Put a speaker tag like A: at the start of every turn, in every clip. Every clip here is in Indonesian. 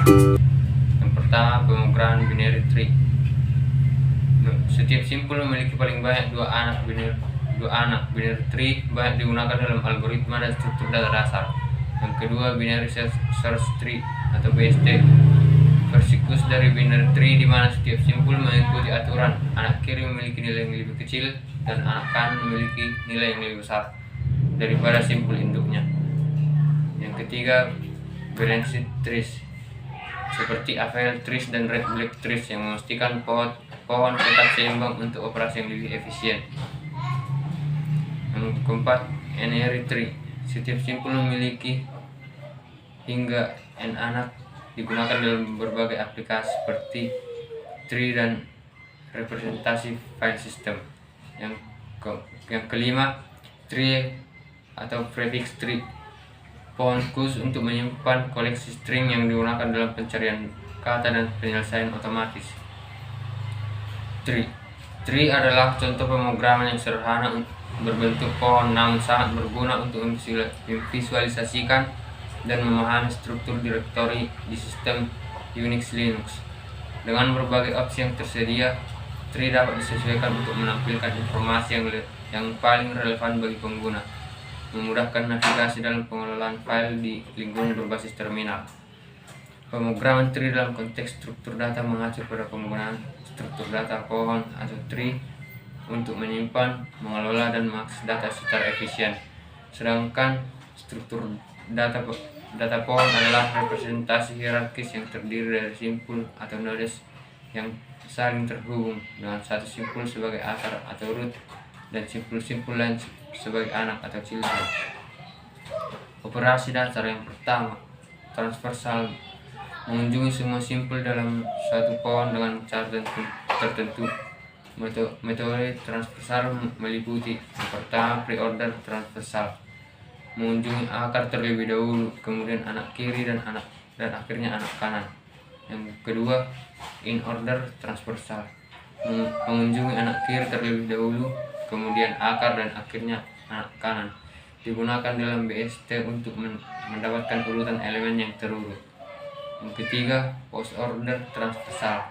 A: Yang pertama, pemrograman binary tree. Setiap simpul memiliki paling banyak dua anak binary tree banyak digunakan dalam algoritma dan struktur data dasar. Yang kedua, binary search tree atau BST. Versikus dari binary tree di mana setiap simpul mengikuti aturan. Anak kiri memiliki nilai yang lebih kecil dan anak kanan memiliki nilai yang lebih besar daripada simpul induknya. Yang ketiga, branched trees seperti AVL trees dan red black trees yang memastikan pohon tetap seimbang untuk operasi yang lebih efisien. Yang keempat, n-ary tree. Setiap simpul memiliki hingga n anak, digunakan dalam berbagai aplikasi seperti tree dan representasi file system. Yang kelima, tree atau prefix tree. Pohon khusus untuk menyimpan koleksi string yang digunakan dalam pencarian kata dan penyelesaian otomatis. Tree adalah contoh pemrograman yang sederhana berbentuk pohon namun sangat berguna untuk memvisualisasikan dan memahami struktur direktori di sistem Unix Linux. Dengan berbagai opsi yang tersedia, tree dapat disesuaikan untuk menampilkan informasi yang paling relevan bagi pengguna, memudahkan navigasi dalam pengelolaan file di lingkungan berbasis terminal. Pemrograman tree dalam konteks struktur data mengacu pada penggunaan struktur data pohon atau tree untuk menyimpan, mengelola, dan mengakses data secara efisien. Sedangkan struktur data pohon adalah representasi hierarkis yang terdiri dari simpul atau nodes yang saling terhubung dengan satu simpul sebagai akar atau root dan simpul-simpul lain sebagai anak atau children. Operasi dasar yang pertama, transversal, mengunjungi semua simpul dalam satu pohon dengan cara tertentu. Metode transversal meliputi yang pertama, preorder transversal, mengunjungi akar terlebih dahulu, kemudian anak kiri dan akhirnya anak kanan. Yang kedua, in order transversal, mengunjungi anak kiri terlebih dahulu, kemudian akar dan akhirnya anak kanan. Digunakan dalam BST untuk mendapatkan urutan elemen yang terurut. Yang ketiga, post order transversal,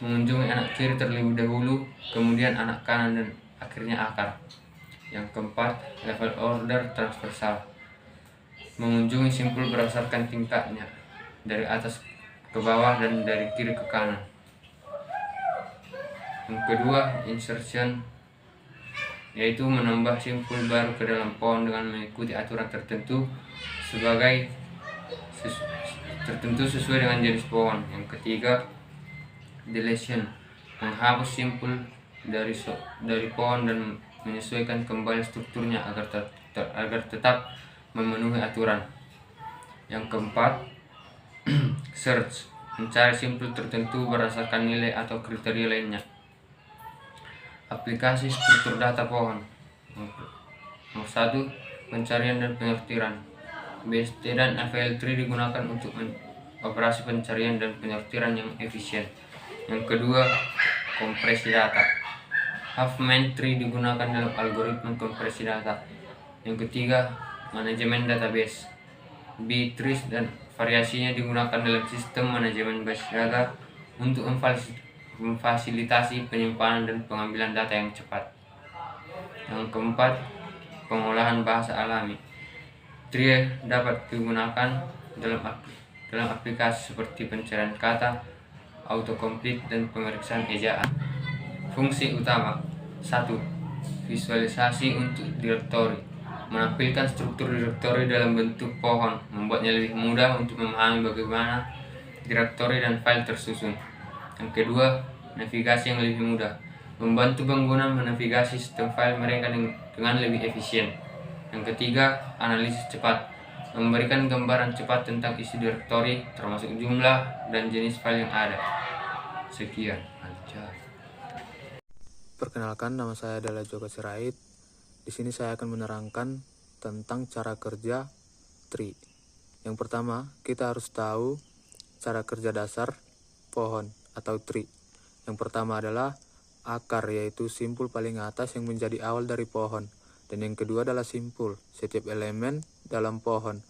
A: mengunjungi anak kiri terlebih dahulu, kemudian anak kanan dan akhirnya akar. Yang keempat, level order transversal, mengunjungi simpul berdasarkan tingkatnya, dari atas ke bawah dan dari kiri ke kanan. Yang kedua, insertion, yaitu menambah simpul baru ke dalam pohon dengan mengikuti aturan tertentu sesuai dengan jenis pohon. Yang ketiga, deletion, menghapus simpul dari pohon dan menyesuaikan kembali strukturnya agar tetap memenuhi aturan. Yang keempat, search, mencari simpul tertentu berdasarkan nilai atau kriteria lainnya. Aplikasi struktur data pohon. Nomor 1, pencarian dan penyortiran. BST dan AVL tree digunakan untuk operasi pencarian dan penyortiran yang efisien. Yang kedua, kompresi data. Huffman tree digunakan dalam algoritma kompresi data. Yang ketiga, manajemen database. B-trees dan variasinya digunakan dalam sistem manajemen basis data untuk memfasilitasi penyimpanan dan pengambilan data yang cepat. Yang keempat, pengolahan bahasa alami. Tree dapat digunakan dalam aplikasi seperti pencarian kata, autocomplete, dan pemeriksaan ejaan. Fungsi utama: 1. Visualisasi untuk direktori, menampilkan struktur direktori dalam bentuk pohon, membuatnya lebih mudah untuk memahami bagaimana direktori dan file tersusun. Yang kedua, navigasi yang lebih mudah, membantu pengguna menavigasi sistem file mereka dengan lebih efisien. Yang ketiga, analisis cepat, memberikan gambaran cepat tentang isi direktori, termasuk jumlah dan jenis file yang ada. Sekian.
B: Perkenalkan, nama saya adalah Joko Sirait. Di sini saya akan menerangkan tentang cara kerja tree. Yang pertama, kita harus tahu cara kerja dasar pohon atau tree. Yang pertama adalah akar, yaitu simpul paling atas yang menjadi awal dari pohon. Dan yang kedua adalah simpul, setiap elemen dalam pohon.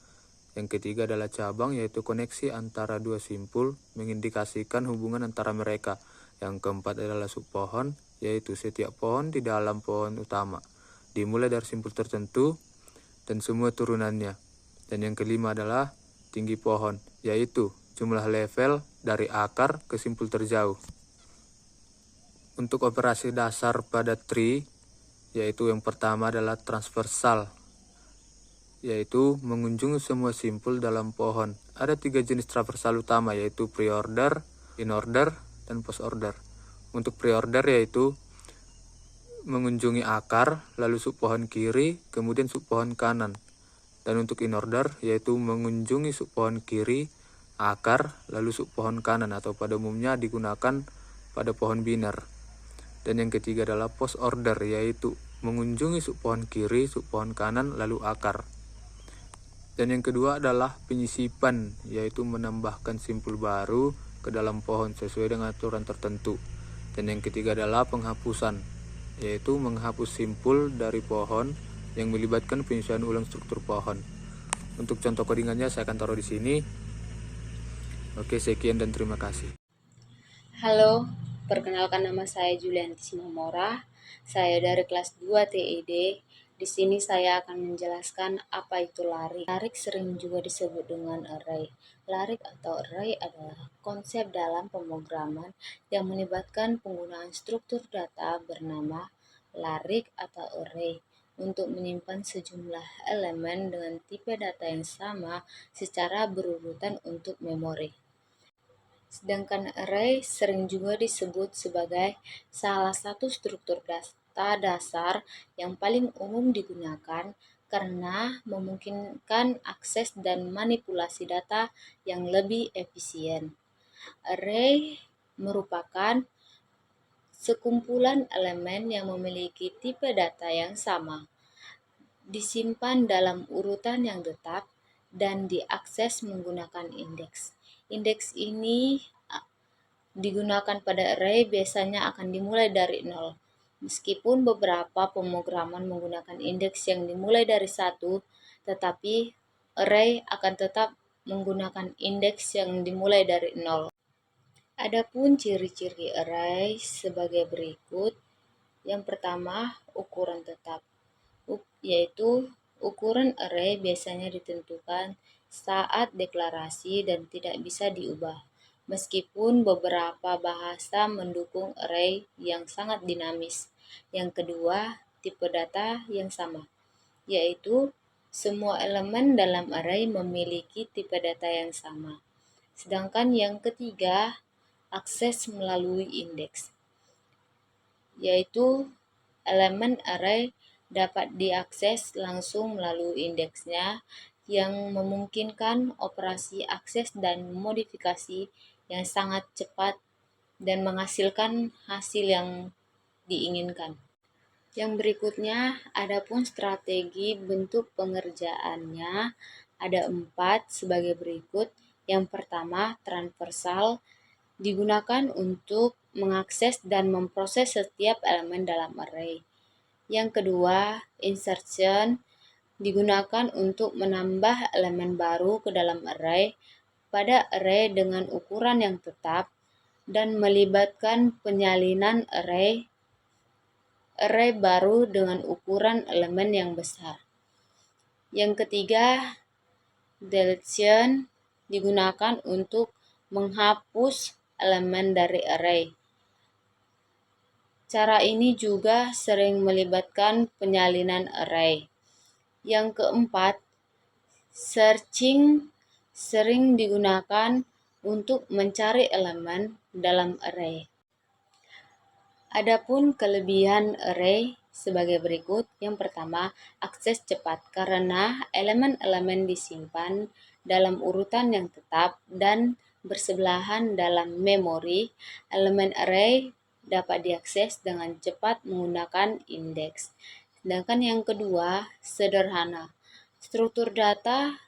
B: Yang ketiga adalah cabang, yaitu koneksi antara dua simpul mengindikasikan hubungan antara mereka. Yang keempat adalah subpohon, yaitu setiap pohon di dalam pohon utama dimulai dari simpul tertentu dan semua turunannya. Dan yang kelima adalah tinggi pohon, yaitu jumlah level dari akar ke simpul terjauh. Untuk operasi dasar pada tree, yaitu yang pertama adalah transversal, yaitu mengunjungi semua simpul dalam pohon. Ada 3 jenis transversal utama, yaitu pre-order, in-order, dan post-order. Untuk pre-order yaitu mengunjungi akar, lalu subpohon kiri, kemudian subpohon kanan. Dan untuk in-order yaitu mengunjungi subpohon kiri, akar, lalu subpohon kanan, atau pada umumnya digunakan pada pohon biner. Dan yang ketiga adalah post-order, yaitu mengunjungi subpohon kiri, subpohon kanan, lalu akar. Dan yang kedua adalah penyisipan, yaitu menambahkan simpul baru ke dalam pohon sesuai dengan aturan tertentu. Dan yang ketiga adalah penghapusan, yaitu menghapus simpul dari pohon yang melibatkan penyesuaian ulang struktur pohon. Untuk contoh codingannya saya akan taruh di sini. Oke, sekian dan terima kasih.
C: Halo, perkenalkan nama saya Julianti Simamora. Saya dari kelas 2 TED. Di sini saya akan menjelaskan apa itu larik. Larik sering juga disebut dengan array. Larik atau array adalah konsep dalam pemrograman yang melibatkan penggunaan struktur data bernama larik atau array untuk menyimpan sejumlah elemen dengan tipe data yang sama secara berurutan untuk memori. Sedangkan array sering juga disebut sebagai salah satu struktur data dasar yang paling umum digunakan karena memungkinkan akses dan manipulasi data yang lebih efisien. Array merupakan sekumpulan elemen yang memiliki tipe data yang sama, disimpan dalam urutan yang tetap, dan diakses menggunakan indeks. Indeks ini digunakan pada array biasanya akan dimulai dari 0. Meskipun beberapa pemrograman menggunakan indeks yang dimulai dari 1, tetapi array akan tetap menggunakan indeks yang dimulai dari 0. Adapun ciri-ciri array sebagai berikut. Yang pertama, ukuran tetap, yaitu ukuran array biasanya ditentukan saat deklarasi dan tidak bisa diubah. Meskipun beberapa bahasa mendukung array yang sangat dinamis. Yang kedua, tipe data yang sama, yaitu semua elemen dalam array memiliki tipe data yang sama. Sedangkan yang ketiga, akses melalui indeks, yaitu elemen array dapat diakses langsung melalui indeksnya yang memungkinkan operasi akses dan modifikasi yang sangat cepat dan menghasilkan hasil yang diinginkan. Yang berikutnya, adapun strategi bentuk pengerjaannya ada 4 sebagai berikut. Yang pertama, transversal, digunakan untuk mengakses dan memproses setiap elemen dalam array. Yang kedua, insertion, digunakan untuk menambah elemen baru ke dalam array pada array dengan ukuran yang tetap dan melibatkan penyalinan array baru dengan ukuran elemen yang besar. Yang ketiga, deletion, digunakan untuk menghapus elemen dari array. Cara ini juga sering melibatkan penyalinan array. Yang keempat, searching, sering digunakan untuk mencari elemen dalam array. Adapun kelebihan array sebagai berikut. Yang pertama, akses cepat karena elemen-elemen disimpan dalam urutan yang tetap dan bersebelahan dalam memori. Elemen array dapat diakses dengan cepat menggunakan indeks. Sedangkan yang kedua, sederhana. Struktur data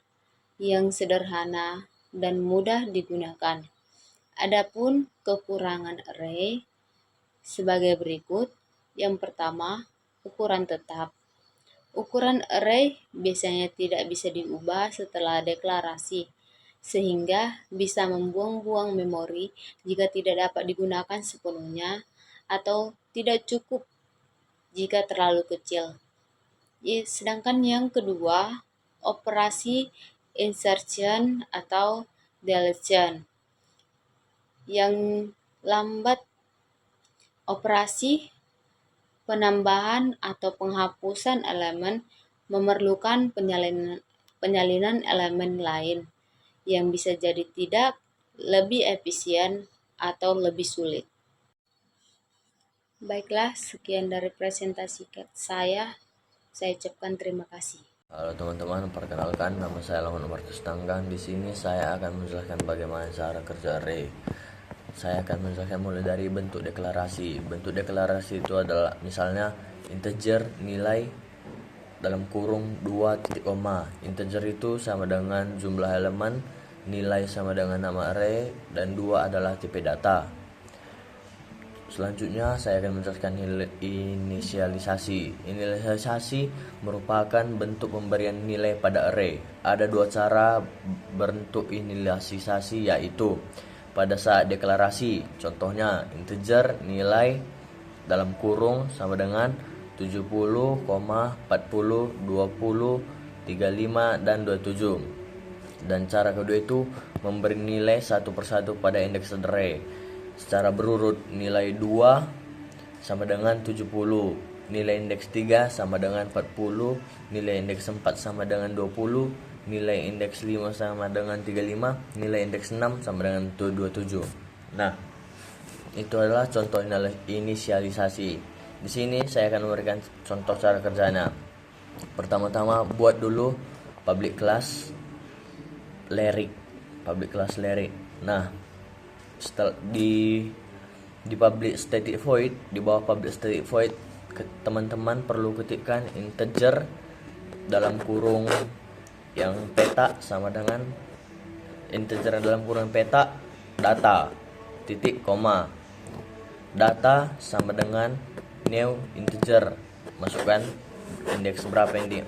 C: yang sederhana dan mudah digunakan. Adapun kekurangan array sebagai berikut. Yang pertama, ukuran tetap. Ukuran array biasanya tidak bisa diubah setelah deklarasi, sehingga bisa membuang-buang memori jika tidak dapat digunakan sepenuhnya atau tidak cukup jika terlalu kecil. Sedangkan yang kedua, operasi insertion atau deletion. Yang lambat, operasi penambahan atau penghapusan elemen memerlukan penyalinan elemen lain yang bisa jadi tidak lebih efisien atau lebih sulit. Baiklah, sekian dari presentasi saya. Saya ucapkan terima kasih.
D: Halo teman-teman, perkenalkan nama saya Lamun Umar Tustanggang. Di sini saya akan menjelaskan bagaimana cara kerja array. Saya akan menjelaskan mulai dari bentuk deklarasi. Bentuk deklarasi itu adalah misalnya integer nilai dalam kurung 2 titik koma. Integer itu sama dengan jumlah elemen, nilai sama dengan nama array, dan 2 adalah tipe data. Selanjutnya saya akan menjelaskan inisialisasi. Inisialisasi merupakan bentuk pemberian nilai pada array. Ada dua cara bentuk inisialisasi, yaitu pada saat deklarasi. Contohnya integer nilai dalam kurung sama dengan 70, 40, 20, 35, dan 27. Dan cara kedua itu memberi nilai satu persatu pada indeks array secara berurut. Nilai 2 sama dengan 70, nilai indeks 3 sama dengan 40, nilai indeks 4 sama dengan 20, nilai indeks 5 sama dengan 35, nilai indeks 6 sama dengan 27. Nah, itu adalah contoh inisialisasi. Di sini saya akan memberikan contoh cara kerjanya. Pertama-tama buat dulu public class lyric. Nah, setelah di public static void, di bawah public static void, teman-teman perlu ketikkan integer dalam kurung yang peta sama dengan integer dalam kurung peta data titik koma. Data sama dengan new integer, masukkan indeks berapa yang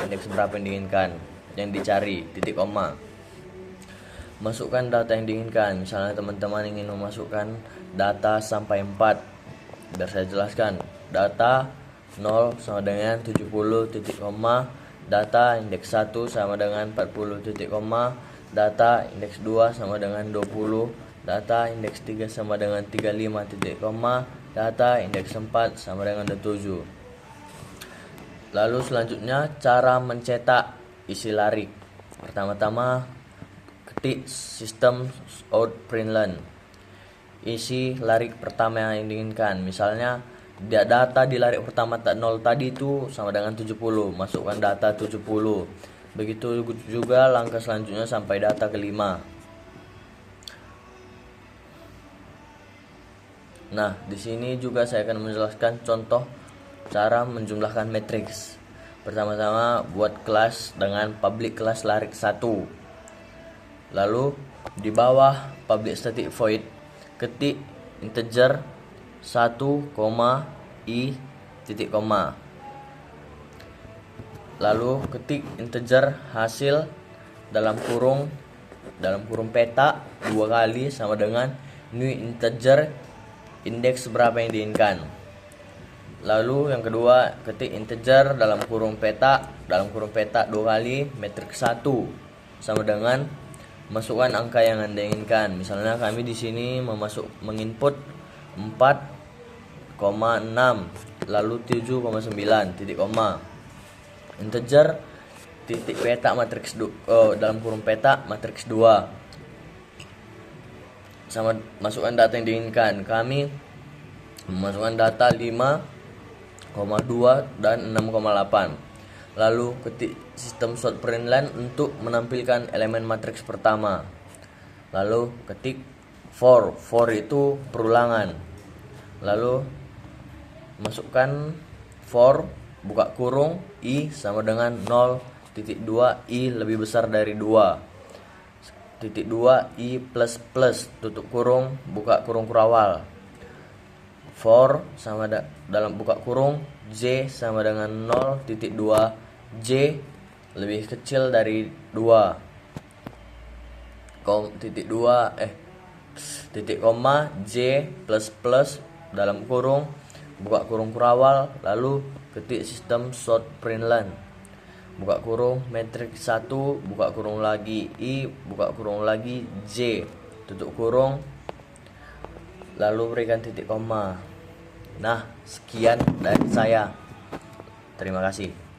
D: indeks berapa yang diinginkan, yang dicari, titik koma. Masukkan data yang diinginkan. Misalnya teman-teman ingin memasukkan data sampai 4. Biar saya jelaskan. Data 0 sama dengan 70 titik koma, data indeks 1 sama dengan 40 titik koma, data indeks 2 sama dengan 20, data indeks 3 sama dengan 35 titik koma, data indeks 4 sama dengan 27. Lalu selanjutnya cara mencetak isi larik. Pertama-tama ketik sistem out println, isi larik pertama yang diinginkan. Misalnya data di larik pertama 0 tadi itu sama dengan 70, masukkan data 70. Begitu juga langkah selanjutnya sampai data kelima. Nah, di sini juga saya akan menjelaskan contoh cara menjumlahkan matriks. Pertama-tama buat kelas dengan public class larik 1. Lalu di bawah public static void ketik integer 1, i titik koma. Lalu ketik integer hasil dalam kurung peta 2 kali sama dengan new integer indeks berapa yang diinginkan. Lalu yang kedua ketik integer dalam kurung peta 2 kali matriks 1 sama dengan masukkan angka yang Anda inginkan. Misalnya kami di sini menginput 4,6 lalu 7,9 titik koma. Integer titik peta matriks dalam kurung peta matriks 2 sama masukkan data yang diinginkan. Kami memasukkan data 5,2 dan 6,8. Lalu ketik sistem sort println untuk menampilkan elemen matriks pertama. Lalu ketik for itu perulangan. Lalu masukkan for buka kurung i sama dengan 0.2, i lebih besar dari 2. .2 i plus tutup kurung buka kurung kurawal. for dalam buka kurung J sama dengan 0.2 J lebih kecil dari 2 titik koma J plus plus dalam kurung buka kurung kurawal, lalu ketik sistem short println buka kurung metrik 1 buka kurung lagi I buka kurung lagi J tutup kurung lalu berikan titik koma. Nah, sekian dari saya. Terima kasih.